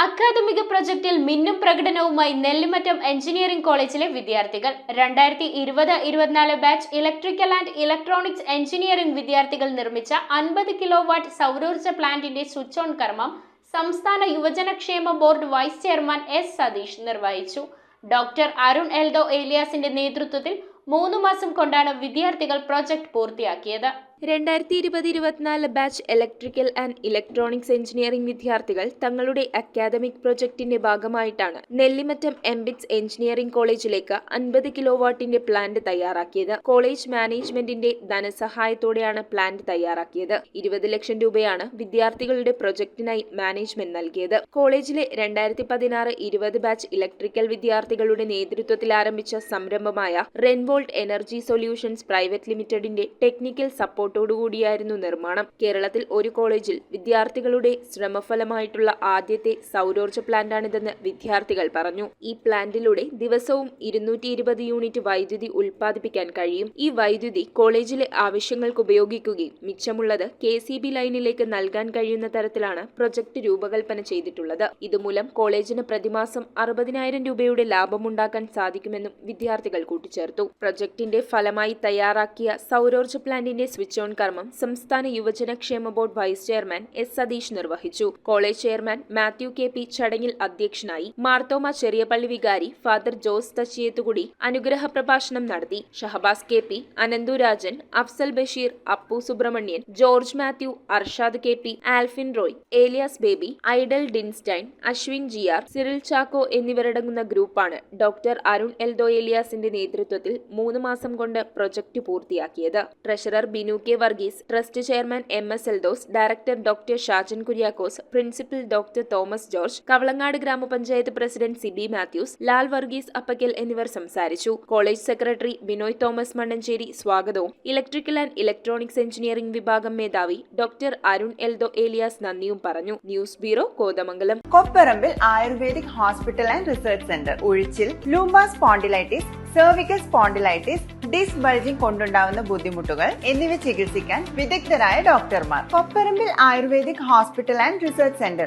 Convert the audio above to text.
അക്കാദമിക പ്രൊജക്ടിൽ മിന്നും പ്രകടനവുമായി നെല്ലിമറ്റം എഞ്ചിനീയറിംഗ് കോളേജിലെ വിദ്യാർത്ഥികൾ 2020-24 batch electrical and electronics engineering വിദ്യാർത്ഥികൾ നിർമ്മിച്ച 50 കിലോവാട്ട് സൗരോർജ്ജ പ്ലാന്റിന്റെ സ്വിച്ച് ഓൺ കർമ്മം സംസ്ഥാന യുവജനക്ഷേമ board vice chairman S Satheesh നിർവഹിച്ചു. ഡോക്ടർ അരുൺ എൽദോ ഏലിയാസിന്റെ നേതൃത്വത്തിൽ 3 മാസം കൊണ്ടാണ് വിദ്യാർത്ഥികൾ പ്രൊജക്ട് പൂർത്തിയാക്കിയത്. 2020-24 batch electrical and electronics engineering വിദ്യാർത്ഥികൾ തങ്ങളുടെ അക്കാദമിക് പ്രൊജക്ടിന്റെ ഭാഗമായിട്ടാണ് നെല്ലിമറ്റം എംബിറ്റ്സ് എഞ്ചിനീയറിംഗ് കോളേജിലേക്ക് 50 കിലോവാട്ടിന്റെ പ്ലാന്റ് തയ്യാറാക്കിയത്. കോളേജ് മാനേജ്മെന്റിന്റെ ധനസഹായത്തോടെയാണ് പ്ലാന്റ് തയ്യാറാക്കിയത്. 20 ലക്ഷം രൂപയാണ് വിദ്യാർത്ഥികളുടെ പ്രൊജക്ടിനായി മാനേജ്മെന്റ് നൽകിയത്. കോളേജിലെ 2016-20 ബാച്ച് ഇലക്ട്രിക്കൽ വിദ്യാർത്ഥികളുടെ നേതൃത്വത്തിൽ ആരംഭിച്ച സംരംഭമായ റെൻവോൾട്ട് എനർജി സൊല്യൂഷൻസ് പ്രൈവറ്റ് ലിമിറ്റഡിന്റെ ടെക്നിക്കൽ സപ്പോർട്ടോടുകൂടിയായിരുന്നു നിർമ്മാണം. കേരളത്തിൽ ഒരു കോളേജിൽ വിദ്യാർത്ഥികളുടെ ശ്രമഫലമായിട്ടുള്ള ആദ്യത്തെ സൗരോർജ്ജ പ്ലാന്റാണിതെന്ന് വിദ്യാർത്ഥികൾ പറഞ്ഞു. ഈ പ്ലാന്റിലൂടെ ദിവസവും 220 യൂണിറ്റ് വൈദ്യുതി ഉൽപ്പാദിപ്പിക്കാൻ കഴിയും. ഈ വൈദ്യുതി കോളേജിലെ ആവശ്യങ്ങൾക്ക് ഉപയോഗിക്കുകയും മിച്ചമുള്ളത് KCB ലൈനിലേക്ക് നൽകാൻ കഴിയുന്ന തരത്തിലാണ് പ്രൊജക്ട് രൂപകൽപ്പന ചെയ്തിട്ടുള്ളത്. ഇതുമൂലം കോളേജിന് പ്രതിമാസം 60,000 രൂപയുടെ ലാഭമുണ്ടാക്കാൻ സാധിക്കുമെന്നും വിദ്യാർത്ഥികൾ കൂട്ടിച്ചേർത്തു. പ്രൊജക്ടിന്റെ ഫലമായി തയ്യാറാക്കിയ സൗരോർജ്ജ പ്ലാന്റിന്റെ സ്വിച്ച് ഓൺ കർമ്മം സംസ്ഥാന യുവജനക്ഷേമ board vice chairman S Satheesh നിർവഹിച്ചു. കോളേജ് ചെയർമാൻ മാത്യു KP ചടങ്ങിൽ അധ്യക്ഷനായി. മാർത്തോമ ചെറിയപള്ളി വികാരി ഫാദർ ജോസ് തച്ചിയേത്തുകുടി അനുഗ്രഹ പ്രഭാഷണം നടത്തി. Shahabas KP, Ananthurajan, Afsal Basheer, Appu Subramanian, George Mathew, Arshad KP, Alfin Roy, Eliyas Baby, ഐഡൽ ഡിൻസ്റ്റൈൻ, അശ്വിൻ GR, സിറിൽ ചാക്കോ എന്നിവരടങ്ങുന്ന ഗ്രൂപ്പാണ് ഡോക്ടർ അരുൺ എൽദോ ഏലിയാസിന്റെ നേതൃത്വത്തിൽ 3 മാസം കൊണ്ട് പ്രൊജക്ട് പൂർത്തിയാക്കിയത്. Treasurer Binu K Varghese, trust chairman MS Eldhos, director doctor Shajan Kuriakose, principal doctor Thomas George, Kavalangad ഗ്രാമപഞ്ചായത്ത് പ്രസിഡന്റ് സിബി മാത്യൂസ്, ലാൽ വർഗീസ് അപ്പക്കൽ എന്നിവർ സംസാരിച്ചു. കോളേജ് സെക്രട്ടറി ബിനോയ് തോമസ് മണ്ണഞ്ചേരി സ്വാഗതവും ഇലക്ട്രിക്കൽ ആൻഡ് ഇലക്ട്രോണിക്സ് എഞ്ചിനീയറിംഗ് വിഭാഗം മേധാവി ഡോക്ടർ അരുൺ എൽദോ ഏലിയാസ് നന്ദിയും പറഞ്ഞു. News bureau, Kothamangalam. Kopparambil ayurvedic hospital and research centre. ഉഴിച്ചിൽ, lumbar spondylitis, cervical spondylitis, disc bulging കൊണ്ടുണ്ടാവുന്ന ബുദ്ധിമുട്ടുകൾ എന്നിവ ചികിത്സിക്കാൻ വിദഗ്ധരായ ഡോക്ടർമാർ. Kopparambil ayurvedic hospital and research centre